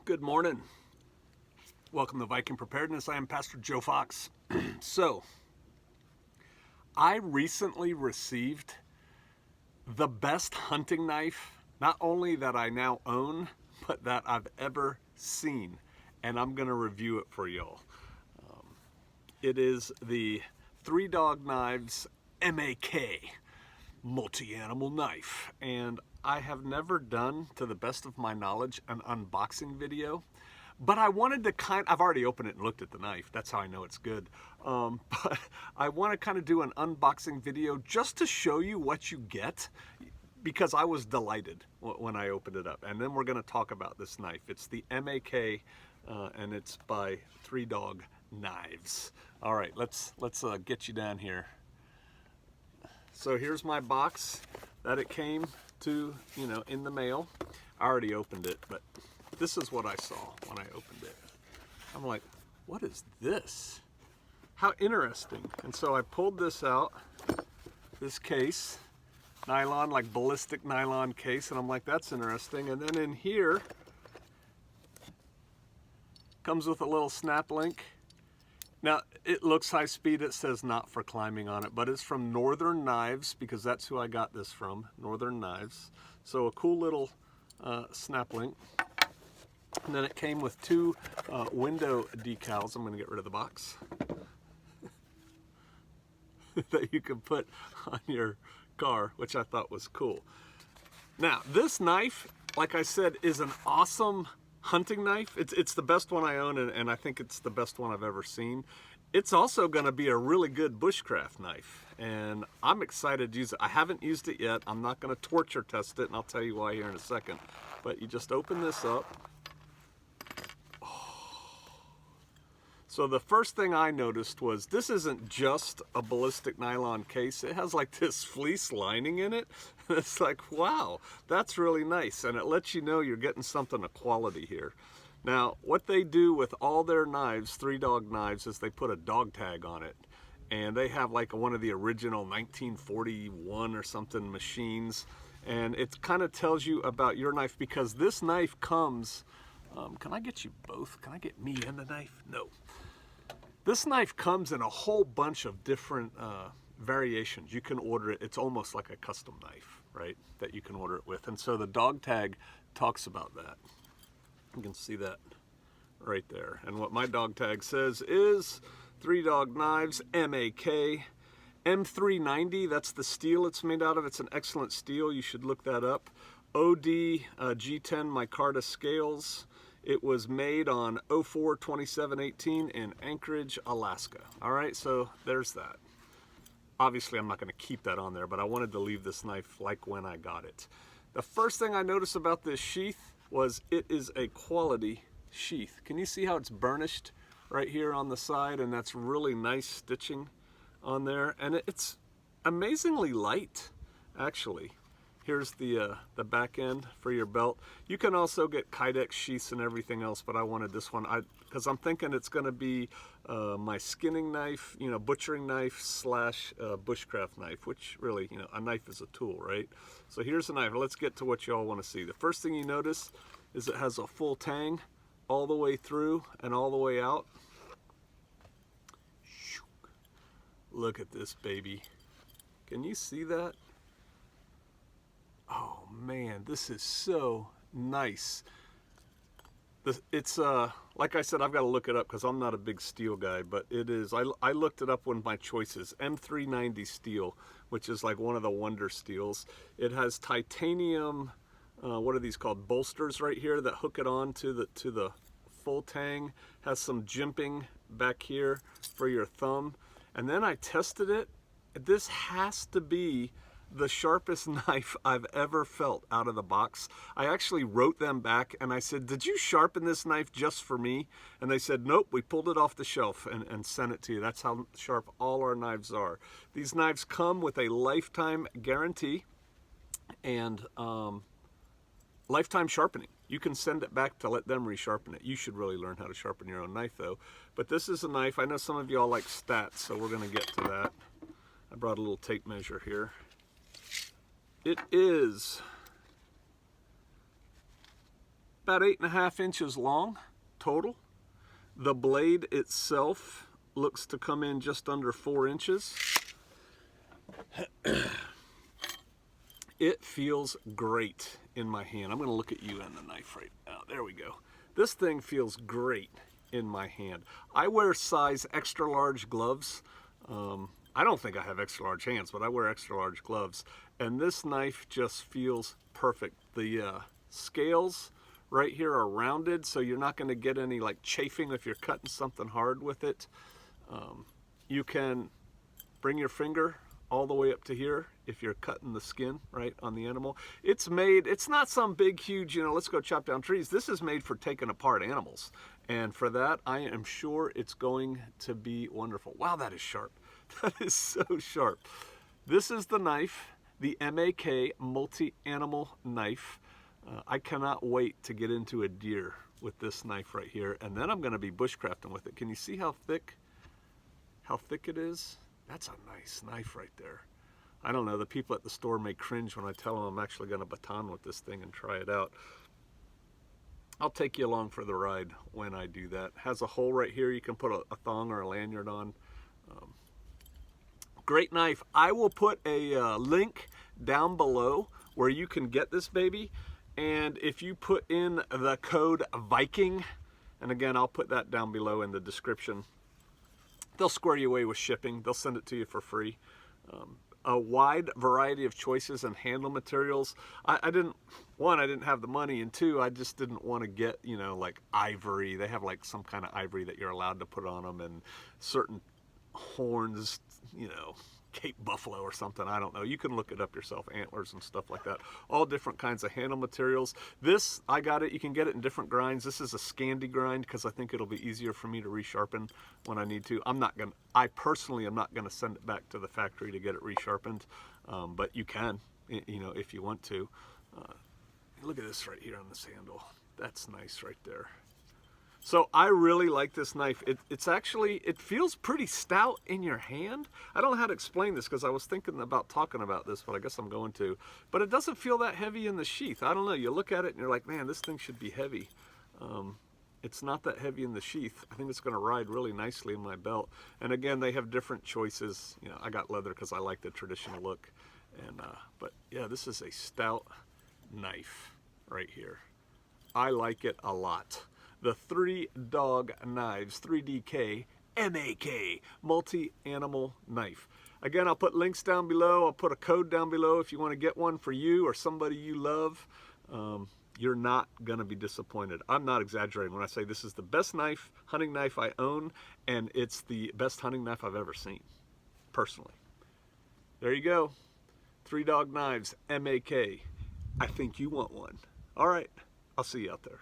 Good morning. Welcome to Viking Preparedness. I am Pastor Joe Fox. So, I recently received the best hunting knife, not only that I now own, but that I've ever seen. And I'm going to review it for y'all. It is the Three Dog Knives M.a.K multi-animal knife, and I have never done, to the best of my knowledge, an unboxing video, but I wanted to I've already opened it and looked at the knife, that's how I know it's good, but I want to kind of do an unboxing video just to show you what you get, because I was delighted when I opened it up. And then we're going to talk about this knife. It's the M.a.K and it's by Three Dog Knives. All right, let's get you down here. So here's my box that it came to, in the mail. I already opened it, but this is what I saw when I opened it. I'm like, what is this? How interesting. And so I pulled this out, this case, nylon, like ballistic nylon case, and I'm like, that's interesting. And then in here, comes with a little snap link. Now, it looks high speed, it says not for climbing on it, but it's from Northern Knives, because that's who I got this from, Northern Knives. So a cool little snap link. And then it came with two window decals. I'm going to get rid of the box. That you can put on your car, which I thought was cool. Now, this knife, like I said, is an awesome hunting knife. It's the best one I own, and I think it's the best one I've ever seen. It's also going to be a really good bushcraft knife, and I'm excited to use it. I haven't used it yet. I'm not going to torture test it, and I'll tell you why here in a second. But you just open this up. So the first thing I noticed was this isn't just a ballistic nylon case. It has like this fleece lining in it. It's like, wow, that's really nice. And it lets you know you're getting something of quality here. Now, what they do with all their knives, Three Dog Knives, is they put a dog tag on it. And they have like one of the original 1941 or something machines. And it kind of tells you about your knife, because this knife comes, can I get you both? Can I get me and the knife? No. This knife comes in a whole bunch of different variations. You can order it. It's almost like a custom knife, right, that you can order it with. And so the dog tag talks about that. You can see that right there. And what my dog tag says is Three Dog Knives, M.a.K, M390, that's the steel it's made out of. It's an excellent steel. You should look that up. OD G10 micarta scales. It was made on 04/27/18 in Anchorage, Alaska. All right, so there's that. Obviously, I'm not going to keep that on there, but I wanted to leave this knife like when I got it. The first thing I noticed about this sheath was it is a quality sheath. Can you see how it's burnished right here on the side? And that's really nice stitching on there. And it's amazingly light, actually. Here's the back end for your belt. You can also get Kydex sheaths and everything else, but I wanted this one because I'm thinking it's going to be my skinning knife, butchering knife slash bushcraft knife, which really, a knife is a tool, right? So here's a knife. Let's get to what you all want to see. The first thing you notice is it has a full tang all the way through and all the way out. Look at this baby. Can you see that? Oh man, this is so nice. It's like I said, I've got to look it up because I'm not a big steel guy, but it is. I looked it up when my choices. M390 steel, which is like one of the wonder steels. It has titanium. What are these called? Bolsters right here that hook it on to the full tang. Has some jimping back here for your thumb. And then I tested it. This has to be the sharpest knife I've ever felt out of the box. I actually wrote them back and I said, did you sharpen this knife just for me? And they said, nope, we pulled it off the shelf and sent it to you. That's how sharp all our knives are. These knives come with a lifetime guarantee and lifetime sharpening. You can send it back to let them resharpen it. You should really learn how to sharpen your own knife though. But this is a knife, I know some of y'all like stats, so we're gonna get to that. I brought a little tape measure here. It is about 8.5 inches long total. The blade itself looks to come in just under 4 inches. It feels great in my hand. I'm going to look at you and the knife right now. There we go. This thing feels great in my hand. I wear size extra large gloves. I don't think I have extra large hands, but I wear extra large gloves. And this knife just feels perfect. The scales right here are rounded, so you're not going to get any like chafing if you're cutting something hard with it. You can bring your finger all the way up to here if you're cutting the skin right on the animal. It's not some big huge, let's go chop down trees. This is made for taking apart animals, and for that I am sure it's going to be wonderful. Wow, that is sharp. That is so sharp. This is the knife, the M.a.K multi-animal knife. I cannot wait to get into a deer with this knife right here, and then I'm going to be bushcrafting with it. Can you see how thick it is? That's a nice knife right there. I don't know, the people at the store may cringe when I tell them I'm actually going to baton with this thing and try it out. I'll take you along for the ride when I do that. It has a hole right here you can put a thong or a lanyard on. Great knife. I will put a link down below where you can get this baby, and if you put in the code Viking, and again I'll put that down below in the description, they'll square you away with shipping. They'll send it to you for free. A wide variety of choices and handle materials. I didn't have the money, and two, I just didn't want to get, like ivory. They have like some kind of ivory that you're allowed to put on them, and certain horns, Cape Buffalo or something, I don't know. You can look it up yourself, antlers and stuff like that. All different kinds of handle materials. This, I got it, you can get it in different grinds. This is a Scandi grind because I think it'll be easier for me to resharpen when I need to. I personally am not gonna send it back to the factory to get it resharpened, but you can, if you want to. Look at this right here on this handle. That's nice right there. So I really like this knife. It feels pretty stout in your hand. I don't know how to explain this because I was thinking about talking about this, but I guess I'm going to. But it doesn't feel that heavy in the sheath. I don't know. You look at it and you're like, man, this thing should be heavy. It's not that heavy in the sheath. I think it's going to ride really nicely in my belt. And again, they have different choices. I got leather because I like the traditional look. But yeah, this is a stout knife right here. I like it a lot. The 3 Dog Knives 3DK M.a.K multi-animal knife. Again, I'll put links down below. I'll put a code down below if you want to get one for you or somebody you love. You're not going to be disappointed. I'm not exaggerating when I say this is the best hunting knife I own, and it's the best hunting knife I've ever seen, personally. There you go. 3 Dog Knives M.a.K. I think you want one. All right, I'll see you out there.